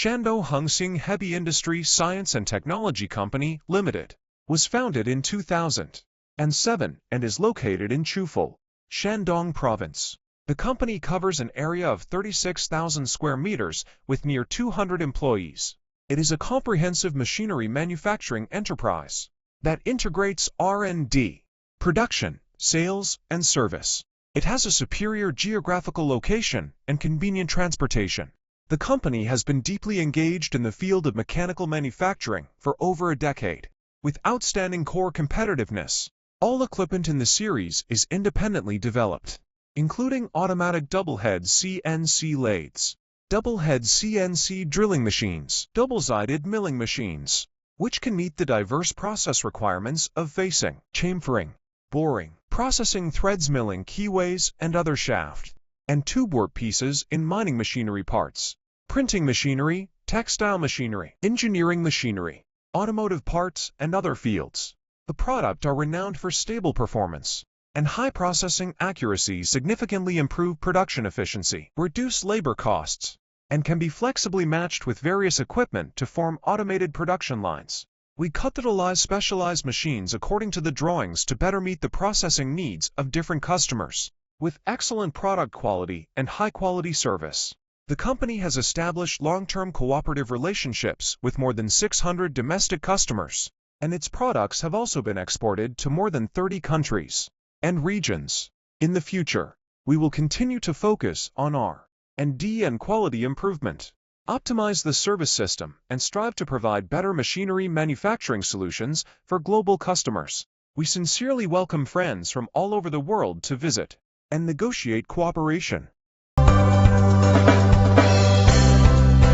Shandong Hengxing Heavy Industry Science and Technology Company Limited was founded in 2007 and is located in Chuful, Shandong Province. The company covers an area of 36,000 square meters with near 200 employees. It is a comprehensive machinery manufacturing enterprise that integrates R&D, production, sales, and service. It has a superior geographical location and convenient transportation. The company has been deeply engaged in the field of mechanical manufacturing for over a decade. With outstanding core competitiveness, all equipment in the series is independently developed, including automatic double-head CNC lathes, double-head CNC drilling machines, double-sided milling machines, which can meet the diverse process requirements of facing, chamfering, boring, processing threads, milling keyways, and other shaft and tube workpieces in mining machinery parts, printing machinery, textile machinery, engineering machinery, automotive parts, and other fields. The product are renowned for stable performance and high processing accuracy, significantly improve production efficiency, reduce labor costs, and can be flexibly matched with various equipment to form automated production lines. We utilize specialized machines according to the drawings to better meet the processing needs of different customers. With excellent product quality and high-quality service, the company has established long-term cooperative relationships with more than 600 domestic customers, and its products have also been exported to more than 30 countries and regions. In the future, we will continue to focus on R&D and quality improvement, optimize the service system, and strive to provide better machinery manufacturing solutions for global customers. We sincerely welcome friends from all over the world to visit and negotiate cooperation.